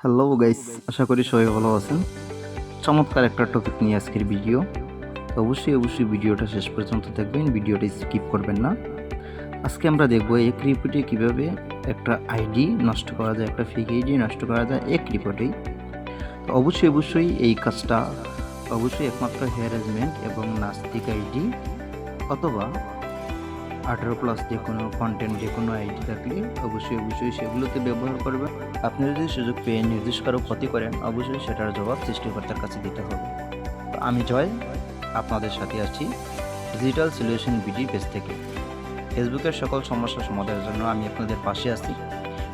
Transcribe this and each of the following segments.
Hello guys, আশা করি সবাই ভালো আছেন। চমৎকার একটা টপিক নিয়ে আজকের ভিডিও। তো অবশ্যই ভিডিওটা শেষ পর্যন্ত দেখবেন, ভিডিওটা স্কিপ করবেন না। আজকে আমরা দেখব এক রিপোর্টে কিভাবে একটা আইডি নষ্ট করা যায়, একটা ফেক আইডি নষ্ট করা যায় এক রিপোর্টেই। তো অবশ্যই এই কাজটা একমাত্র হ্যারাসমেন্ট এবং নাস্তিক আইডি অথবা 18+ যে কোনো কন্টেন্ট, যে কোনো আইডি থাকলে অবশ্যই সেগুলোতে ব্যবহার করবেন। আপনি যদি সুযোগ পেয়ে নির্দিষ্ট কারো ক্ষতি করেন, অবশ্যই সেটার জবাব সৃষ্টিকর্তার কাছে দিতে হবে। তো আমি জয় আপনাদের সাথে আছি ডিজিটাল সলিউশন বিডি পেজ থেকে। ফেসবুকের সকল সমস্যা সমাধানের জন্য আমি আপনাদের পাশে আছি।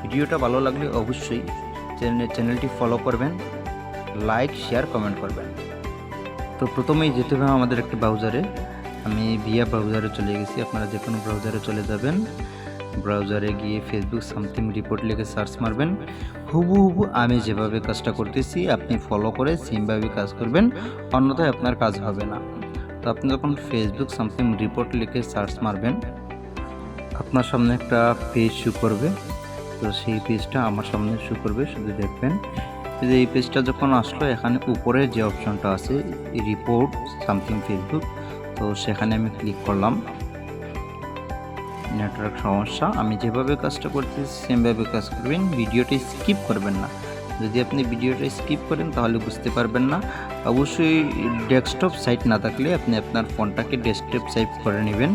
ভিডিওটা ভালো লাগলে অবশ্যই চ্যানেলটি ফলো করবেন, লাইক, শেয়ার, কমেন্ট করবেন। তো প্রথমেই যেতে হবে আমাদের একটি ব্রাউজারে। আমি ভিয়া ব্রাউজারে চলে গেছি। আপনারা যে কোনো ব্রাউজারে চলে যাবেন। ব্রাউজারে গিয়ে ফেসবুক সামথিং রিপোর্ট লিখে সার্চ মারবেন। হুবহু আমি যেভাবে কাজটা করতেছি আপনি ফলো করে সেমভাবে কাজ করবেন, অন্যথায় আপনার কাজ হবে না। তো আপনি যখন ফেসবুক সামথিং রিপোর্ট লিখে সার্চ মারবেন, আপনার সামনে একটা পেজ শো করবে। তো সেই পেজটা আমার সামনে শো করবে, শুধু দেখবেন। এই পেজটা যখন আসলো, এখানে উপরে যে অপশনটা আছে রিপোর্ট সামথিং ফেসবুক, তো সেখানে আমি ক্লিক করলাম। নেটওয়ার্ক সমস্যা, আমি যেভাবে কাজটা করতেছি সেমভাবে কাজ করবেন, ভিডিওটা স্কিপ করবেন না। যদি আপনি ভিডিওটা স্কিপ করেন তাহলে বুঝতে পারবেন না। অবশ্যই ডেস্কটপ সাইট না থাকলে আপনি আপনার ফোনটাকে ডেস্কটপ সাইট করে নেবেন।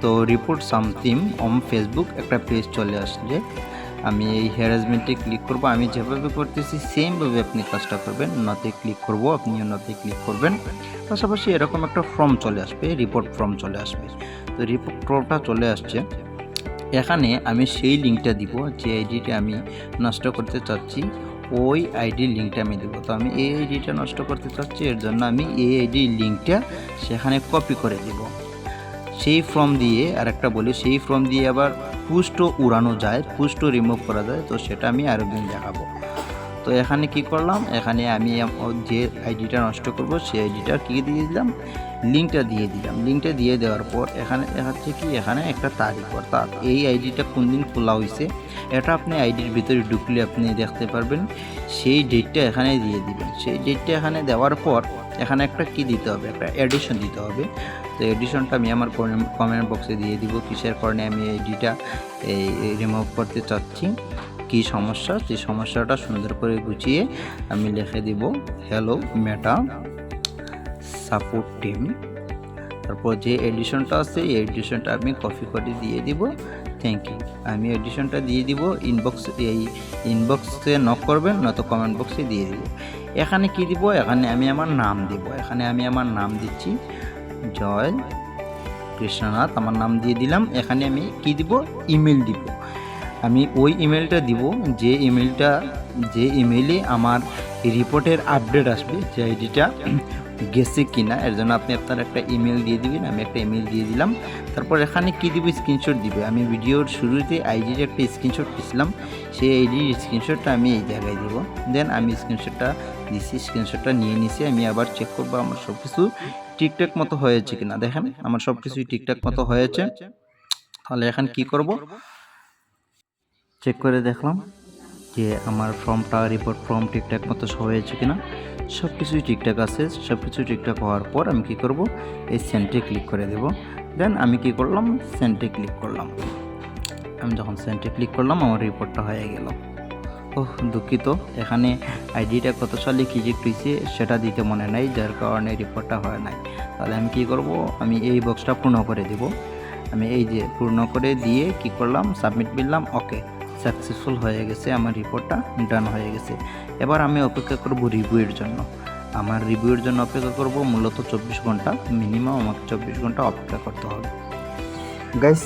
তো রিপোর্ট সামথিং অন ফেসবুক একটা পেজ চলে আসলে আমি এই হ্যারাসমেন্টে ক্লিক করব। আমি যেভাবে করতেছি সেমভাবে আপনি কাজটা করবেন। নতে ক্লিক করব, আপনিও নতে ক্লিক করবেন। পাশাপাশি এরকম একটা ফর্ম চলে আসবে, রিপোর্ট ফর্ম চলে আসবে। তো রিপোর্ট ফর্মটা চলে আসছে। এখানে আমি সেই লিঙ্কটা দিব, যে আইডিটা আমি নষ্ট করতে চাচ্ছি ওই আইডির লিঙ্কটা আমি দেবো। তো আমি এই আইডিটা নষ্ট করতে চাচ্ছি, এর জন্য আমি এই আইডির লিঙ্কটা সেখানে কপি করে দিব। সেই ফর্ম দিয়ে আরেকটা বলি, সেই ফর্ম দিয়ে আবার পোস্টও উড়ানো যায়, পোস্টও রিমুভ করা যায়। তো সেটা আমি আরেকদিন দেখাবো। তো এখানে কি করলাম, এখানে আমি যে আইডিটা নষ্ট করব সেই আইডিটা কি দিয়ে দিলাম, লিঙ্কটা দিয়ে দিলাম। লিঙ্কটা দিয়ে দেওয়ার পর এখানে দেখাচ্ছে কি, এখানে একটা তারিখ, অর্থাৎ এই আইডিটা কোন দিন খোলা হয়েছে এটা আপনি আইডির ভিতরে ঢুকলে আপনি দেখতে পারবেন। সেই ডেটটা এখানে দিয়ে দিবেন। সেই ডেটটা এখানে দেওয়ার পর এখানে একটা কি দিতে হবে, একটা এডিশন দিতে হবে। তো এডিশনটা আমি আমার কমেন্ট বক্সে দিয়ে দিব, কিসের কারণে আমি আইডিটা রিমুভ করতে চাচ্ছি, কি সমস্যা, সেই সমস্যাটা সুন্দর করে গুছিয়ে আমি লিখে দিব হ্যালো মেটা সাপোর্ট টিম। তারপর যে এডিশনটা আছে এই এডিশনটা আমি কপি করে দিয়ে দিব, থ্যাংক ইউ। আমি এডিশনটা দিয়ে দিব ইনবক্সে নক করবেন, নয়তো কমেন্ট বক্সে দিয়ে দিব। এখানে কি দিব, এখানে আমি আমার নাম দিব। এখানে আমি আমার নাম দিচ্ছি জয় কৃষ্ণনাথ, আমার নাম দিয়ে দিলাম। এখানে আমি কি দিব, ইমেল দিব। আমি ওই ইমেলটা দিব যে ইমেলে আমার রিপোর্টের আপডেট আসবে, যে আইডিটা গেছে কিনা। এর জন্য আপনি আপনার একটা ইমেল দিয়ে দিবেন। আমি একটা ইমেল দিয়ে দিলাম। তারপর এখানে কি দিব, স্ক্রিনশট দিবে। আমি ভিডিওর শুরুতে আইডির একটা স্ক্রিনশট দিয়েছিলাম, সেই আইডির স্ক্রিনশটটা আমি এই জায়গায় দিব। দেন আমি স্ক্রিনশটটা দিছি, স্ক্রিনশটটা নিয়ে নিছি। আমি আবার চেক করবো আমার সব কিছু ঠিকঠাক মতো হয়েছে কিনা। দেখেন আমার সব কিছুই ঠিকঠাক মতো হয়েছে। তাহলে এখন কি করব, চেক করে দেখলাম যে আমার ফর্মটা, রিপোর্ট ফর্ম ঠিকঠাক মতো হয়েছে কিনা। সব কিছুই ঠিকঠাক আছে। সব কিছু ঠিকঠাক হওয়ার পর আমি কি করব, এই সেন্টে ক্লিক করে দেব। দেন আমি কি করলাম, সেন্টে ক্লিক করলাম। আমি যখন সেন্টে ক্লিক করলাম আমার রিপোর্টটা হয়ে গেল। ওহ দুঃখিত, এখানে আইডিটা কত সালে ক্রিয়েট হয়েছে সেটা দিতে মনে নাই, যার কারণে রিপোর্টটা হয় নাই। তাহলে আমি কি করব, আমি এই বক্সটা পূর্ণ করে দেব। আমি এই যে পূর্ণ করে দিয়ে কি করলাম, সাবমিট করলাম। ওকে, সাকসেসফুল হয়ে গেছে, আমার রিপোর্টটা ডান হয়ে গেছে। এবার আমি অপেক্ষা করব রিভিউয়ের জন্য। আমার রিভিউয়ের জন্য অপেক্ষা করব মূলত 24 ঘন্টা, মিনিমাম আমাকে 24 ঘন্টা অপেক্ষা করতে হবে। গাইস,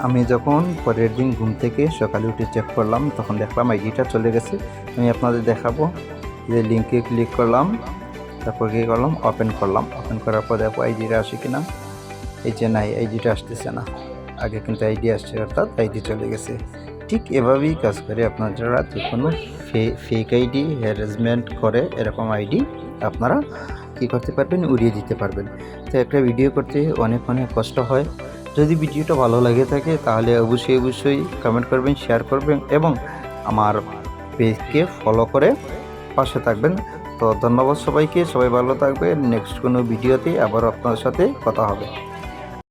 আমি যখন পরের দিন ঘুম থেকে সকালে উঠে চেক করলাম, তখন দেখলাম আইডিটা চলে গেছে। আমি আপনাদের দেখাবো। যে লিঙ্কে ক্লিক করলাম, তারপর কী করলাম, ওপেন করলাম। ওপেন করার পর দেখো আইডিটা আসে কিনা। এই যে নাই, আইডিটা আসতেছে না। আগে কিন্তু আইডি আসছে, অর্থাৎ আইডি চলে গেছে। ঠিক এভাবেই কাজ করে আপনারা যারা যে কোনো ফেক আইডি হ্যারাসমেন্ট করে, এরকম আইডি আপনারা কী করতে পারবেন, উড়িয়ে দিতে পারবেন। তো একটা ভিডিও করতে অনেক কষ্ট হয়। যদি ভিডিওটা ভালো লাগে থাকে তাহলে অবশ্যই কমেন্ট করবেন, শেয়ার করবেন এবং আমার পেজকে ফলো করে পাশে থাকবেন। তো ধন্যবাদ সবাইকে, সবাই ভালো থাকবেন। নেক্সট কোনো ভিডিওতে আবার আপনার সাথে কথা হবে।